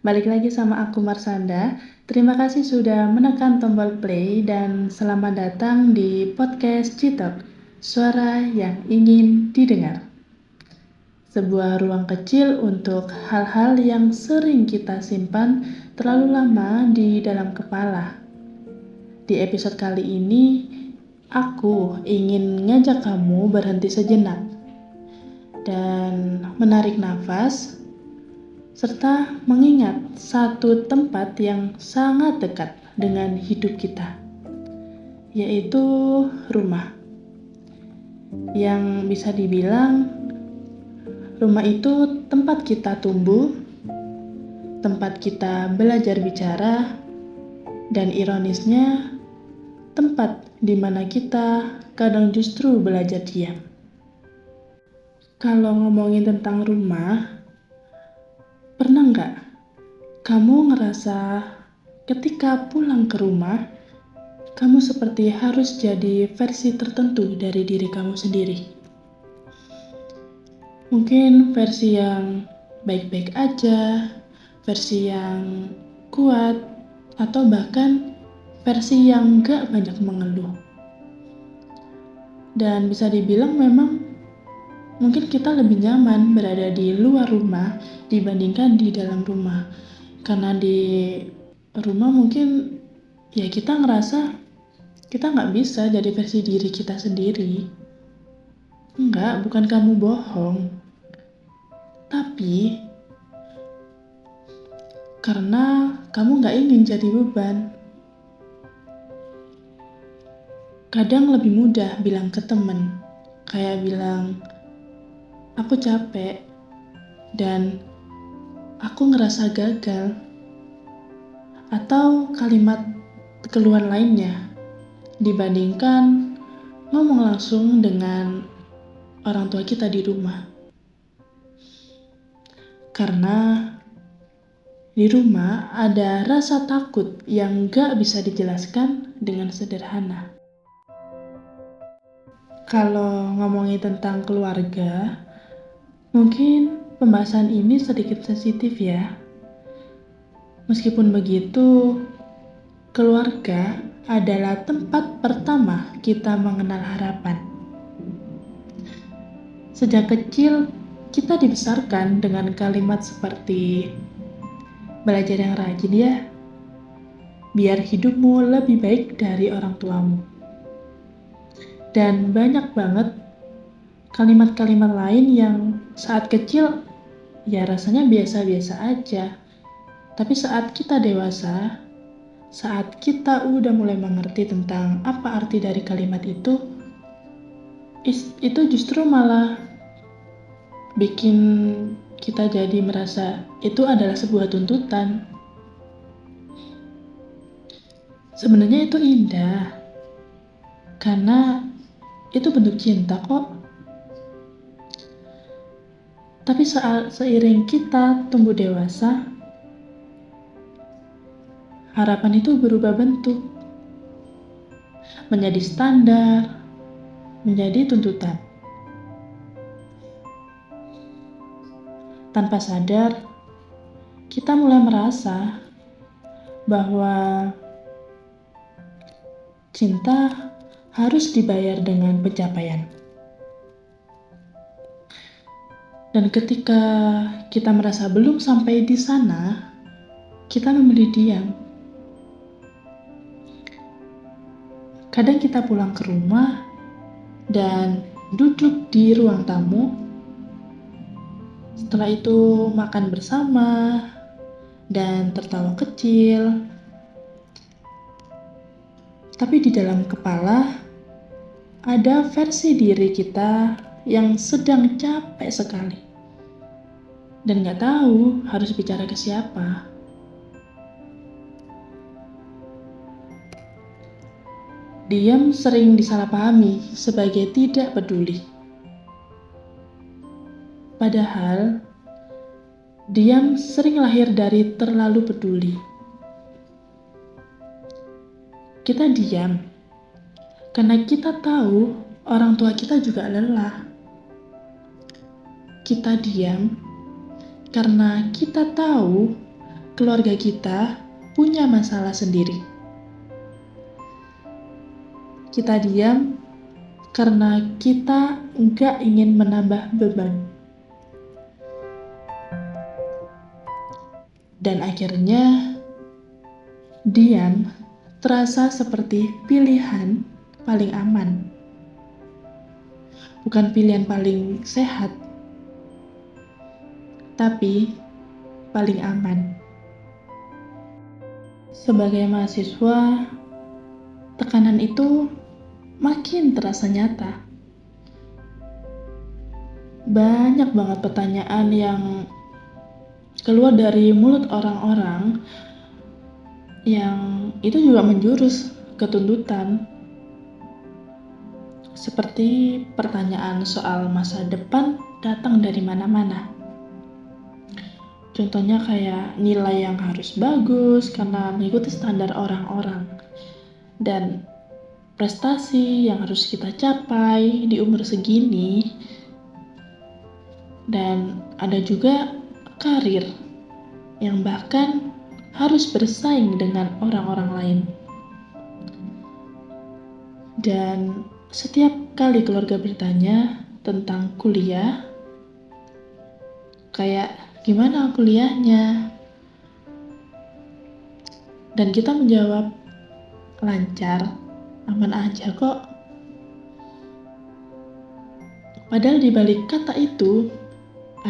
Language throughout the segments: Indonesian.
Balik lagi sama aku Marsanda. Terima kasih sudah menekan tombol play dan selamat datang di podcast Citok, suara yang ingin didengar. Sebuah ruang kecil untuk hal-hal yang sering kita simpan terlalu lama di dalam kepala. Di episode kali ini, aku ingin ngajak kamu berhenti sejenak dan menarik nafas serta mengingat satu tempat yang sangat dekat dengan hidup kita, yaitu rumah. Yang bisa dibilang, rumah itu tempat kita tumbuh, tempat kita belajar bicara, dan ironisnya, tempat di mana kita kadang justru belajar diam. Kalau ngomongin tentang rumah, pernah nggak kamu ngerasa ketika pulang ke rumah, kamu seperti harus jadi versi tertentu dari diri kamu sendiri? Mungkin versi yang baik-baik aja, versi yang kuat, atau bahkan versi yang nggak banyak mengeluh. Dan bisa dibilang memang mungkin kita lebih nyaman berada di luar rumah dibandingkan di dalam rumah. Karena di rumah mungkin ya kita ngerasa kita nggak bisa jadi versi diri kita sendiri. Enggak, bukan kamu bohong. Tapi karena kamu nggak ingin jadi beban. Kadang lebih mudah bilang ke temen, kayak bilang, aku capek dan aku ngerasa gagal, atau kalimat keluhan lainnya dibandingkan ngomong langsung dengan orang tua kita di rumah. Karena di rumah ada rasa takut yang gak bisa dijelaskan dengan sederhana. Kalau ngomongin tentang keluarga, mungkin pembahasan ini sedikit sensitif ya. Meskipun begitu, keluarga adalah tempat pertama kita mengenal harapan. Sejak kecil, kita dibesarkan dengan kalimat seperti, belajar yang rajin ya, biar hidupmu lebih baik dari orang tuamu. Dan banyak banget kalimat-kalimat lain yang saat kecil ya rasanya biasa-biasa aja. Tapi saat kita dewasa, saat kita udah mulai mengerti tentang apa arti dari kalimat itu justru malah bikin kita jadi merasa itu adalah sebuah tuntutan. Sebenarnya itu indah, karena itu bentuk cinta kok. Tapi saat seiring kita tumbuh dewasa, harapan itu berubah bentuk, menjadi standar, menjadi tuntutan. Tanpa sadar, kita mulai merasa bahwa cinta harus dibayar dengan pencapaian. Dan ketika kita merasa belum sampai di sana, kita memilih diam. Kadang kita pulang ke rumah dan duduk di ruang tamu. Setelah itu makan bersama dan tertawa kecil. Tapi di dalam kepala ada versi diri kita yang sedang capek sekali dan gak tahu harus bicara ke siapa. Diam sering disalahpahami sebagai tidak peduli. Padahal, diam sering lahir dari terlalu peduli. Kita diam karena kita tahu orang tua kita juga lelah. Kita diam karena kita tahu keluarga kita punya masalah sendiri. Kita diam karena kita nggak ingin menambah beban. Dan akhirnya, diam terasa seperti pilihan paling aman. Bukan pilihan paling sehat, tapi paling aman. Sebagai mahasiswa, tekanan itu makin terasa nyata. Banyak banget pertanyaan yang keluar dari mulut orang-orang yang itu juga menjurus ke tuntutan. Seperti pertanyaan soal masa depan datang dari mana-mana. Contohnya kayak nilai yang harus bagus karena mengikuti standar orang-orang. Dan prestasi yang harus kita capai di umur segini. Dan ada juga karir yang bahkan harus bersaing dengan orang-orang lain. Dan setiap kali keluarga bertanya tentang kuliah, kayak gimana kuliahnya? Dan kita menjawab, lancar, aman aja kok. Padahal di balik kata itu,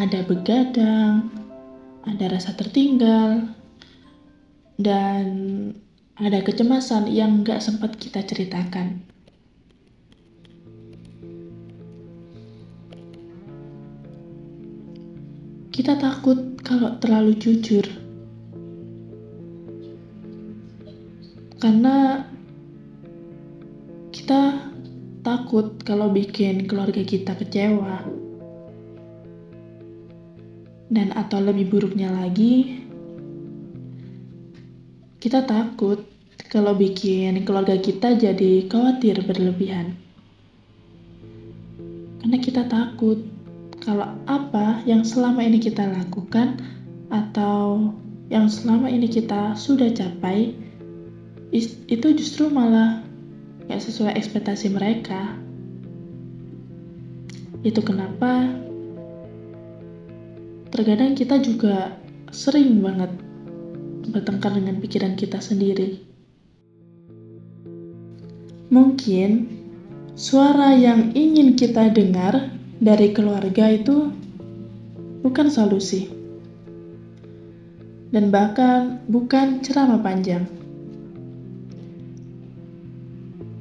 ada begadang, ada rasa tertinggal, dan ada kecemasan yang gak sempat kita ceritakan. Kita takut kalau terlalu jujur. Karena kita takut kalau bikin keluarga kita kecewa. Dan atau lebih buruknya lagi, kita takut kalau bikin keluarga kita jadi khawatir berlebihan. Karena kita takut kalau apa yang selama ini kita lakukan atau yang selama ini kita sudah capai itu justru malah gak sesuai ekspektasi mereka. Itu kenapa terkadang kita juga sering banget bertengkar dengan pikiran kita sendiri. Mungkin suara yang ingin kita dengar dari keluarga itu bukan solusi, dan bahkan bukan ceramah panjang,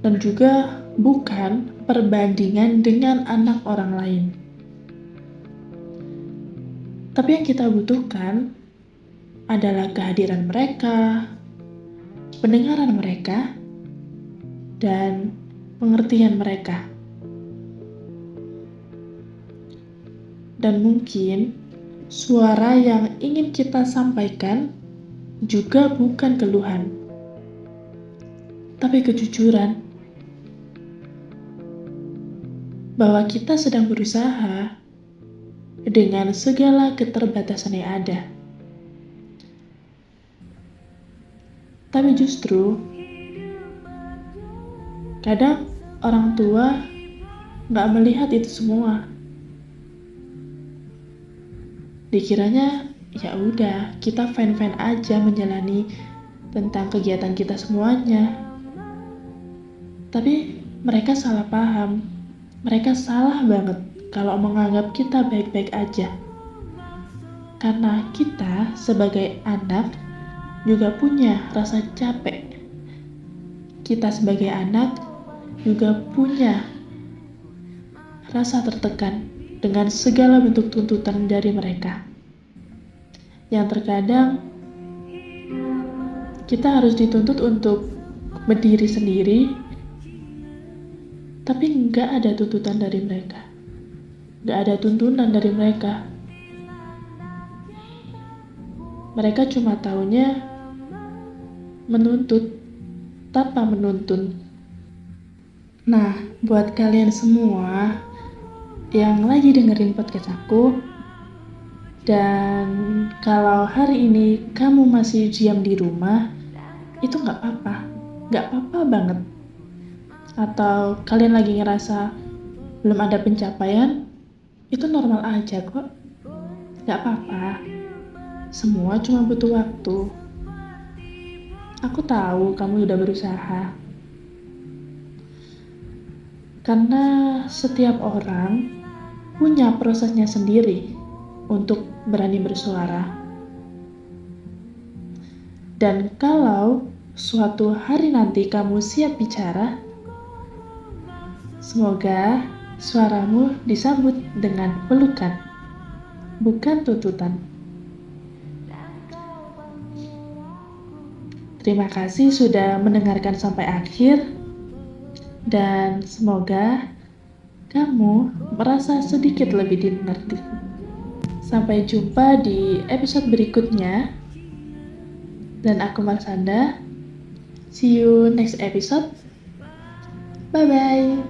dan juga bukan perbandingan dengan anak orang lain. Tapi yang kita butuhkan adalah kehadiran mereka, pendengaran mereka, dan pengertian mereka. Dan mungkin suara yang ingin kita sampaikan juga bukan keluhan, tapi kejujuran. Bahwa kita sedang berusaha dengan segala keterbatasan yang ada. Tapi justru kadang orang tua gak melihat itu semua. Dikiranya ya udah kita fine-fine aja menjalani tentang kegiatan kita semuanya. Tapi mereka salah paham. Mereka salah banget kalau menganggap kita baik-baik aja. Karena kita sebagai anak juga punya rasa capek. Kita sebagai anak juga punya rasa tertekan dengan segala bentuk tuntutan dari mereka. Yang terkadang kita harus dituntut untuk berdiri sendiri, tapi nggak ada tuntutan dari mereka. Nggak ada tuntunan dari mereka. Mereka cuma taunya menuntut tanpa menuntun. Nah, buat kalian semua yang lagi dengerin podcast aku, Dan kalau hari ini kamu masih diam di rumah, itu nggak apa-apa banget. Atau kalian lagi ngerasa belum ada pencapaian, itu normal aja kok. Nggak apa-apa, semua cuma butuh waktu. Aku tahu kamu udah berusaha. Karena setiap orang punya prosesnya sendiri untuk berani bersuara. Dan kalau suatu hari nanti kamu siap bicara, semoga suaramu disambut dengan pelukan, bukan tuntutan. Terima kasih sudah mendengarkan sampai akhir, dan semoga kamu merasa sedikit lebih dimengerti. Sampai jumpa di episode berikutnya. Dan aku Marsanda. See you next episode. Bye-bye.